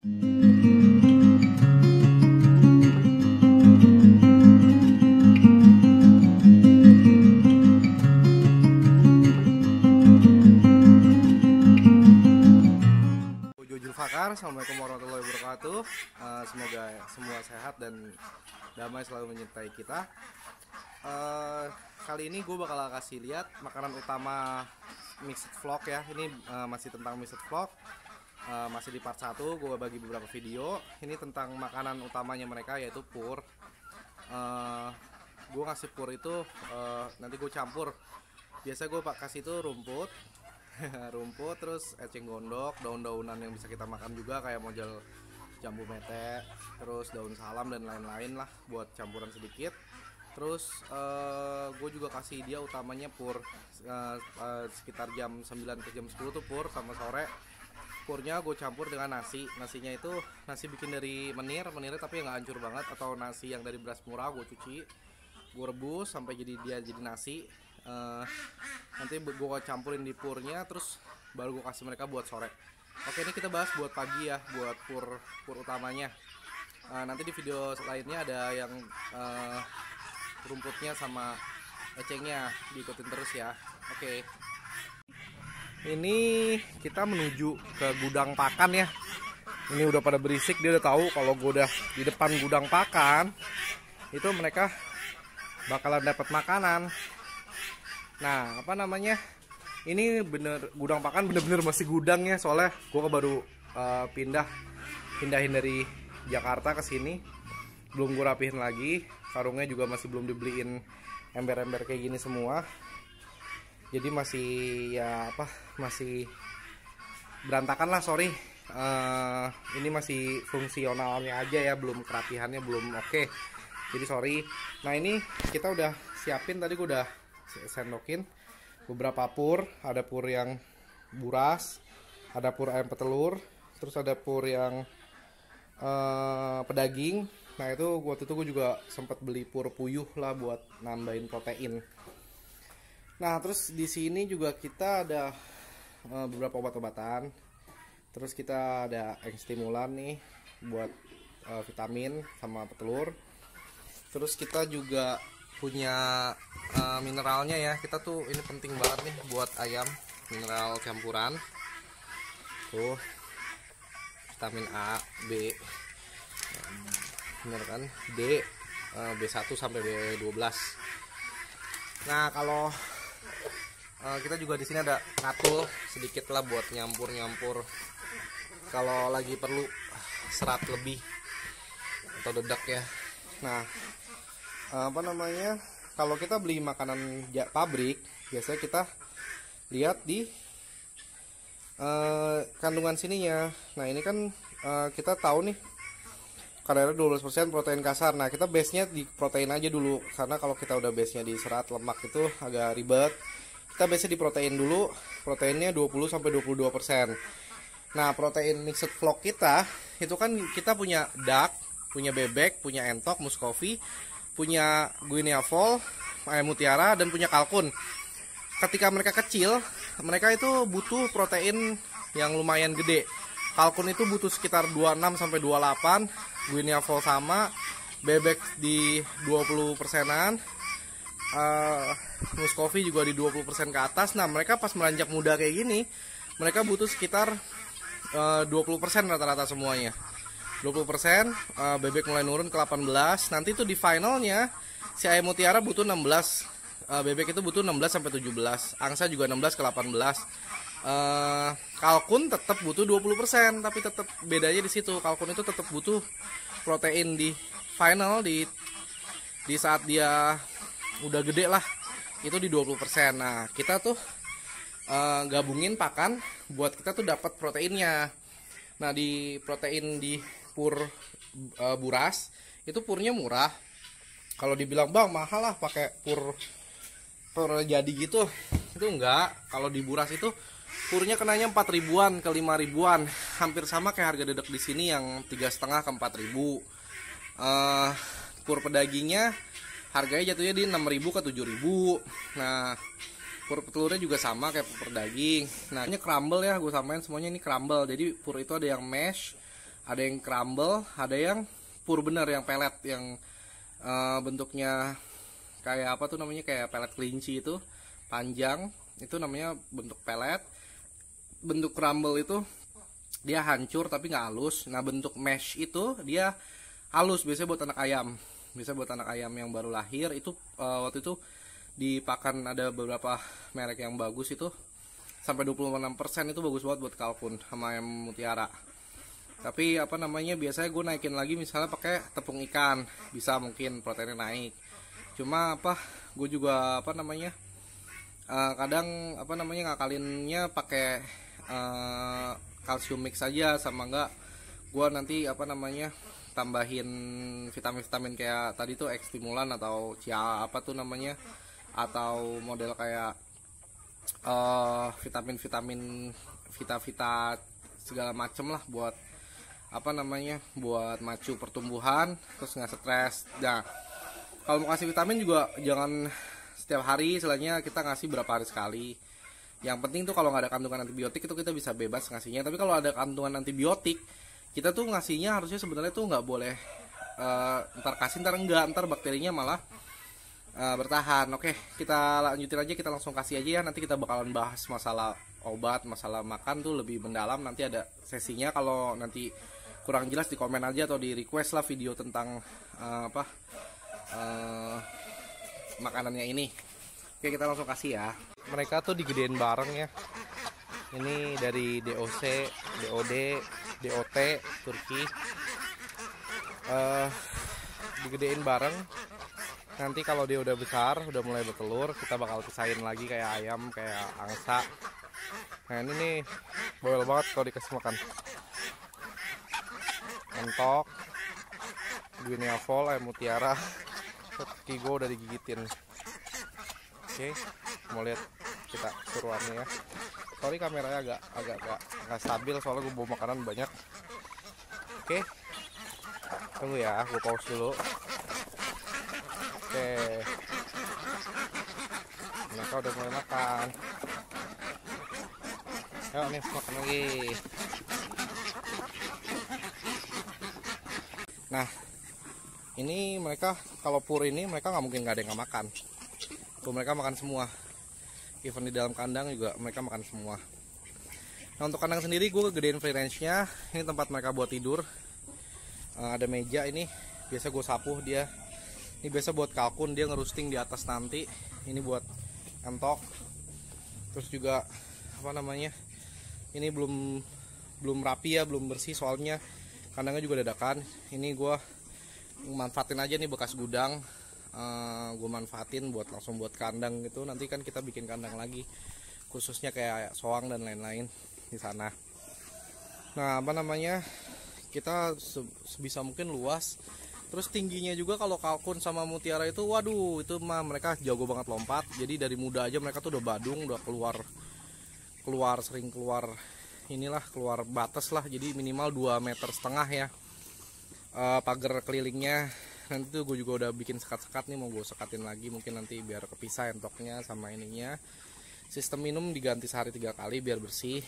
Assalamualaikum warahmatullahi wabarakatuh. Semoga semua sehat dan damai selalu menyertai kita. Kali ini gue bakal kasih lihat makanan utama mixed vlog ya. Ini masih tentang mixed vlog, masih di part 1. Gue bagi beberapa video. Ini tentang makanan utamanya mereka, yaitu pur. Gue ngasih pur itu nanti gue campur. Biasa gue kasih itu rumput rumput, terus eceng gondok, daun-daunan yang bisa kita makan juga kayak model jambu mete, terus daun salam dan lain-lain lah buat campuran sedikit. Terus gue juga kasih dia utamanya pur, sekitar jam 9 ke jam 10 tuh pur, sama sore purnya gue campur dengan nasi. Nasinya itu nasi bikin dari menirnya tapi nggak hancur banget, atau nasi yang dari beras murah. Gue cuci, gue rebus sampai jadi nasi. Nanti gue campurin di purnya, terus baru gue kasih mereka buat sore. Oke, ini kita bahas buat pagi ya, buat pur utamanya. Nanti di video lainnya ada yang rumputnya sama ecengnya, diikutin terus ya. Oke, ini kita menuju ke gudang pakan ya. Ini udah pada berisik, dia udah tahu kalau gue udah di depan gudang pakan, itu mereka bakalan dapat makanan. Nah, apa namanya? Ini bener gudang pakan, bener-bener masih gudang ya, soalnya gue baru pindahin dari Jakarta ke sini. Belum gue rapihin lagi, karungnya juga masih belum dibeliin ember-ember kayak gini semua. Jadi masih masih berantakan lah, sorry. Ini masih fungsionalnya aja ya, belum kerapihannya belum oke. Jadi sorry. Nah, ini kita udah siapin, tadi gue udah sendokin beberapa pur. Ada pur yang buras, ada pur ayam petelur, terus ada pur yang pedaging. Nah, itu waktu itu gue juga sempat beli pur puyuh lah buat nambahin protein. Nah, terus di sini juga kita ada beberapa obat-obatan. Terus kita ada stimulan nih buat vitamin sama petelur. Terus kita juga punya mineralnya ya. Kita tuh ini penting banget nih buat ayam, mineral campuran tuh, vitamin A, B, bener kan, D, B1 sampai B12. Nah, kalau kita juga di sini ada ngatul sedikit lah buat nyampur kalau lagi perlu serat lebih atau dedak ya. Nah, apa namanya, kalau kita beli makanan pabrik, biasanya kita lihat di kandungan sininya. Nah, ini kan kita tahu nih kadarnya 12% protein kasar. Nah, kita base-nya di protein aja dulu, karena kalau kita udah base-nya di serat lemak itu agak ribet. Kita base-nya di protein dulu, proteinnya 20-22%. Nah, protein mixed vlog kita itu kan kita punya duck, punya bebek, punya entok, muscovy, punya guinea fowl, ayam mutiara, dan punya kalkun. Ketika mereka kecil, mereka itu butuh protein yang lumayan gede. Kalkun itu butuh sekitar 26-28, guinea fowl sama, bebek di 20%-an, muscovy juga di 20% ke atas. Nah, mereka pas meranjak muda kayak gini, mereka butuh sekitar 20% rata-rata semuanya. 20%, bebek mulai nurun ke 18. Nanti itu di finalnya si ayam mutiara butuh 16, bebek itu butuh 16-17, angsa juga 16 ke 18. Kalkun tetap butuh 20%, tapi tetap bedanya di situ. Kalkun itu tetap butuh protein di final, di saat dia udah gede lah, itu di 20%. Nah, kita tuh gabungin pakan buat kita tuh dapat proteinnya. Nah, di protein di pur buras itu purnya murah. Kalau dibilang, bang mahal lah pakai pur jadi gitu, itu enggak. Kalau di buras itu purnya kenanya 4 ribuan ke 5 ribuan, hampir sama kayak harga dedek di sini yang 3,5 ke 4 ribu. Pur pedagingnya harganya jatuhnya di 6 ribu ke 7 ribu. Nah, pur petelurnya juga sama kayak pur pedaging. Nah, ini crumble ya, gue samain semuanya ini crumble. Jadi pur itu ada yang mash, ada yang crumble, ada yang pur bener, yang pelet, yang bentuknya kayak apa tuh namanya, kayak pelet kelinci itu panjang, itu namanya bentuk pelet. Bentuk crumble itu dia hancur tapi nggak halus. Nah bentuk mash itu dia halus, biasanya buat anak ayam, biasanya buat anak ayam yang baru lahir. Itu waktu itu di pakan ada beberapa merek yang bagus, itu sampai 26%, itu bagus banget buat kalkun sama ayam mutiara. Tapi apa namanya, biasanya gue naikin lagi misalnya pakai tepung ikan, bisa mungkin proteinnya naik. Cuma apa, gue juga apa namanya, kadang apa namanya ngakalinnya pakai kalsium mix aja, sama enggak gue nanti apa namanya tambahin vitamin-vitamin kayak tadi tuh X stimulan atau apa tuh namanya, atau model kayak vitamin-vitamin vita-vita segala macem lah, buat apa namanya, buat macu pertumbuhan terus nggak stres. Nah kalau mau kasih vitamin juga jangan setiap hari, istilahnya kita ngasih berapa hari sekali. Yang penting tuh kalau nggak ada kandungan antibiotik itu kita bisa bebas ngasihnya. Tapi kalau ada kandungan antibiotik, kita tuh ngasihnya harusnya sebenarnya tuh nggak boleh ntar kasih ntar enggak, ntar bakterinya malah bertahan. Oke, kita lanjutin aja, kita langsung kasih aja ya. Nanti kita bakalan bahas masalah obat, masalah makan tuh lebih mendalam, nanti ada sesinya. Kalau nanti kurang jelas di komen aja atau di request lah video tentang makanannya ini. Oke, kita langsung kasih ya. Mereka tuh digedein bareng ya. Ini dari DOC, DOD, DOT Turki. Digedein bareng. Nanti kalau dia udah besar, udah mulai bertelur, kita bakal pisahin lagi kayak ayam, kayak angsa. Nah ini nih bawel banget kalau dikasih makan. Entok, Guinea Fowl, ayam mutiara, kaki gue udah digigitin. Oke, mau lihat kita suruhannya ya. Sorry kameranya agak stabil soalnya gue bawa makanan banyak. Oke, tunggu ya, gue pause dulu. Oke, mereka udah mulai makan. Ayo nih makan lagi. Nah ini mereka kalau pur ini mereka nggak mungkin nggak ada yang nggak makan. Tuh mereka makan semua. Even di dalam kandang juga mereka makan semua. Nah untuk kandang sendiri gue gedein free range nya. Ini tempat mereka buat tidur. Ada meja ini, biasa gue sapu dia. Ini biasa buat kalkun, dia ngerusting di atas nanti. Ini buat entok. Terus juga apa namanya, ini belum rapi ya, belum bersih soalnya kandangnya juga dadakan. Ini gue manfaatin aja nih bekas gudang, gue manfaatin buat langsung buat kandang gitu. Nanti kan kita bikin kandang lagi, khususnya kayak soang dan lain-lain di sana. Nah apa namanya, kita sebisa mungkin luas. Terus tingginya juga kalau kalkun sama mutiara itu, waduh itu mah mereka jago banget lompat. Jadi dari muda aja mereka tuh udah badung, udah sering keluar inilah, keluar batas lah. Jadi minimal 2,5 meter ya pagar kelilingnya. Nanti tuh gue juga udah bikin sekat-sekat nih, mau gue sekatin lagi mungkin nanti biar kepisah entoknya sama ininya. Sistem minum diganti sehari 3 kali biar bersih.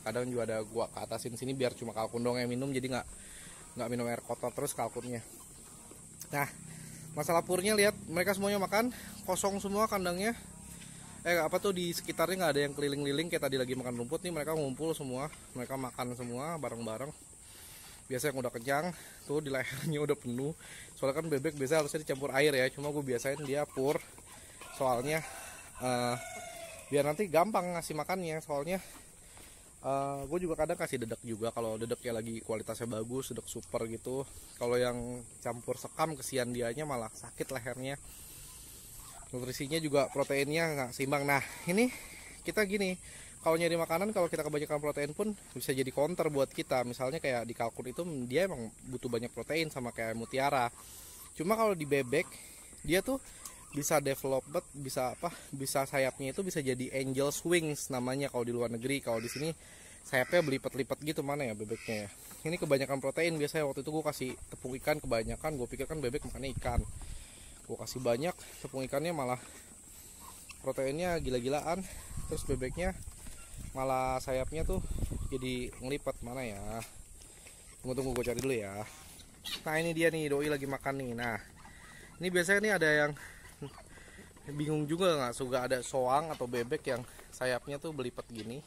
Kadang juga ada gua ke atasin sini biar cuma kalkun dong yang minum, jadi nggak minum air kotor terus kalkunnya. Nah masalah purnya, lihat mereka semuanya makan, kosong semua kandangnya. Di sekitarnya nggak ada yang keliling-liling kayak tadi lagi makan rumput nih. Mereka ngumpul semua, mereka makan semua bareng-bareng. Biasa yang udah kenyang tuh di lehernya udah penuh, soalnya kan bebek biasa harusnya dicampur air ya. Cuma gue biasain dia pur, soalnya biar nanti gampang ngasih makannya. Soalnya gue juga kadang kasih dedek juga, kalau dedeknya lagi kualitasnya bagus, dedek super gitu. Kalau yang campur sekam kesian dianya, malah sakit lehernya. Nutrisinya juga proteinnya nggak seimbang. Nah ini kita gini, kalau nyari makanan, kalau kita kebanyakan protein pun bisa jadi counter buat kita. Misalnya kayak di kalkun itu dia emang butuh banyak protein sama kayak mutiara. Cuma kalau di bebek dia tuh bisa developed, bisa sayapnya itu bisa jadi angel wings namanya kalau di luar negeri. Kalau di sini sayapnya berlipat-lipat gitu, mana ya bebeknya ya. Ini kebanyakan protein. Biasanya waktu itu gue kasih tepung ikan kebanyakan, gue pikir kan bebek makannya ikan. Gue kasih banyak tepung ikannya, malah proteinnya gila-gilaan. Terus bebeknya malah sayapnya tuh jadi ngelipat, mana ya. Tunggu gue cari dulu ya. Nah ini dia nih, doi lagi makan nih. Nah ini biasanya nih ada yang bingung juga nggak suka ada soang atau bebek yang sayapnya tuh belipet gini,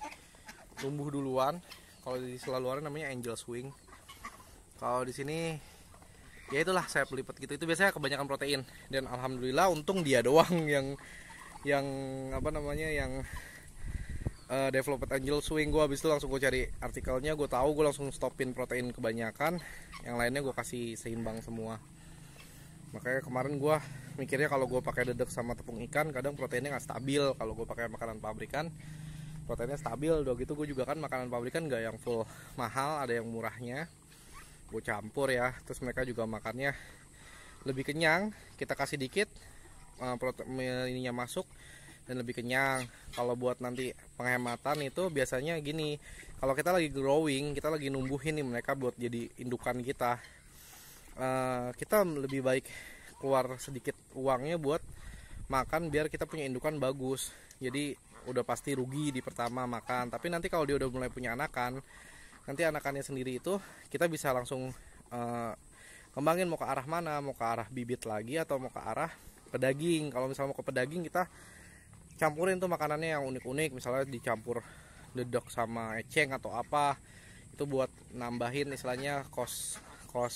tumbuh duluan. Kalau di selaluan namanya angel swing. Kalau di sini ya itulah sayap belipet gitu. Itu biasanya kebanyakan protein. Dan alhamdulillah untung dia doang yang apa namanya yang developed angel swing. Gue habis itu langsung gue cari artikelnya, gue tahu, gue langsung stopin protein kebanyakan, yang lainnya gue kasih seimbang semua. Makanya kemarin gue mikirnya kalau gue pakai dedek sama tepung ikan kadang proteinnya nggak stabil. Kalau gue pakai makanan pabrikan proteinnya stabil. Udah gitu gue juga kan makanan pabrikan nggak yang full mahal, ada yang murahnya, gue campur ya. Terus mereka juga makannya lebih kenyang, kita kasih dikit protein ininya masuk dan lebih kenyang. Kalau buat nanti penghematan itu biasanya gini, kalau kita lagi growing, kita lagi numbuhin nih mereka buat jadi indukan kita, kita lebih baik keluar sedikit uangnya buat makan biar kita punya indukan bagus. Jadi udah pasti rugi di pertama makan, tapi nanti kalau dia udah mulai punya anakan, nanti anakannya sendiri itu kita bisa langsung kembangin mau ke arah mana, mau ke arah bibit lagi atau mau ke arah pedaging. Kalau misalnya mau ke pedaging, kita campurin tuh makanannya yang unik-unik, misalnya dicampur dedek sama eceng atau apa, itu buat nambahin istilahnya kos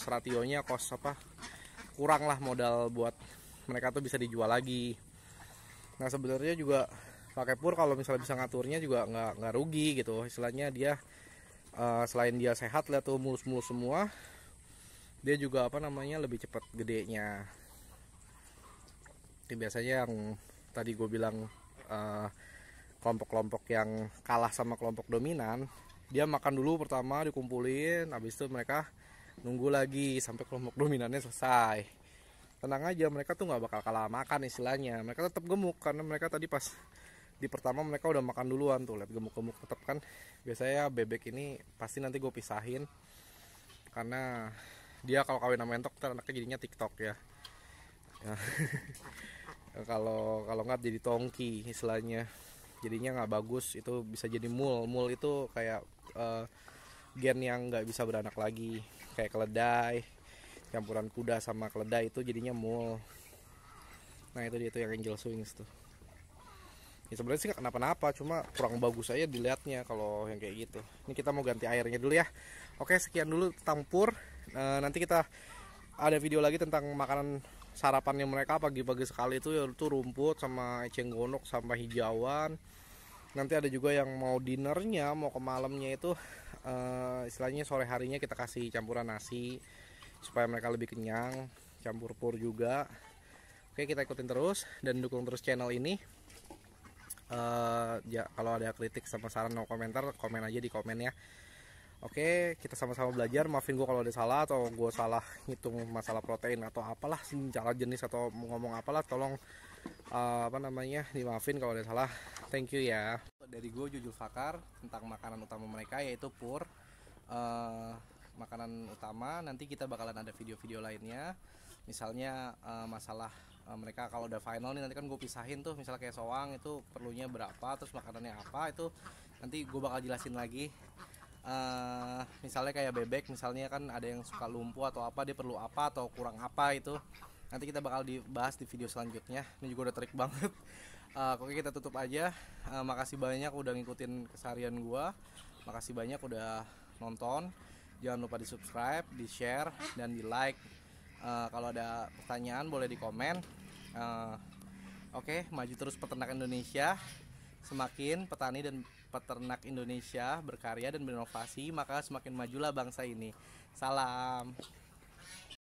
rationya, kos apa, kurang lah modal buat mereka tuh bisa dijual lagi. Nah sebenarnya juga pakai pur kalau misalnya bisa ngaturnya juga nggak rugi gitu, istilahnya dia selain dia sehat, lihat tuh mulus-mulus semua, dia juga apa namanya lebih cepat gedenya. Ini biasanya yang tadi gue bilang kelompok-kelompok yang kalah sama kelompok dominan, dia makan dulu pertama dikumpulin, habis itu mereka nunggu lagi sampai kelompok dominannya selesai. Tenang aja, mereka tuh nggak bakal kalah makan istilahnya, mereka tetap gemuk karena mereka tadi pas di pertama mereka udah makan duluan tuh, lihat gemuk-gemuk tetap kan. Biasanya bebek ini pasti nanti gue pisahin karena dia kalau kawin sama entok anaknya jadinya TikTok ya. kalau nggak jadi tongki istilahnya, jadinya nggak bagus. Itu bisa jadi mul itu kayak gen yang nggak bisa beranak lagi, kayak keledai, campuran kuda sama keledai itu jadinya mul. Nah itu dia tuh yang angel swings tuh ya, sebenarnya sih nggak kenapa-napa, cuma kurang bagus aja dilihatnya kalau yang kayak gitu. Ini kita mau ganti airnya dulu ya. Oke, sekian dulu tentang pur. Nanti kita ada video lagi tentang makanan sarapannya mereka pagi-pagi sekali itu, yaitu rumput sama eceng gondok sama hijauan. Nanti ada juga yang mau dinernya, mau ke malamnya itu istilahnya sore harinya kita kasih campuran nasi supaya mereka lebih kenyang, campur pur juga. Oke, kita ikutin terus dan dukung terus channel ini. Ya, kalau ada kritik sama saran atau komentar, komen aja di komen ya. Oke, kita sama-sama belajar. Maafin gue kalau ada salah atau gue salah ngitung masalah protein atau apalah, cara jenis atau ngomong apalah, tolong apa namanya dimaafin kalau ada salah. Thank you ya. Dari gue Jujul Fakar tentang makanan utama mereka yaitu pur. Makanan utama, nanti kita bakalan ada video-video lainnya. Misalnya masalah mereka kalau udah final nih, nanti kan gue pisahin tuh, misalnya kayak soang itu perlunya berapa, terus makanannya apa, itu nanti gue bakal jelasin lagi. Misalnya kayak bebek, misalnya kan ada yang suka lumpuh atau apa, dia perlu apa atau kurang apa, itu nanti kita bakal dibahas di video selanjutnya. Ini juga udah terik banget. Oke, kita tutup aja. Makasih banyak udah ngikutin keseharian gua, makasih banyak udah nonton. Jangan lupa di subscribe, di share, dan di like. Kalau ada pertanyaan boleh di komen. Oke, maju terus peternak Indonesia. Semakin petani dan peternak Indonesia berkarya dan berinovasi, maka semakin majulah bangsa ini. Salam.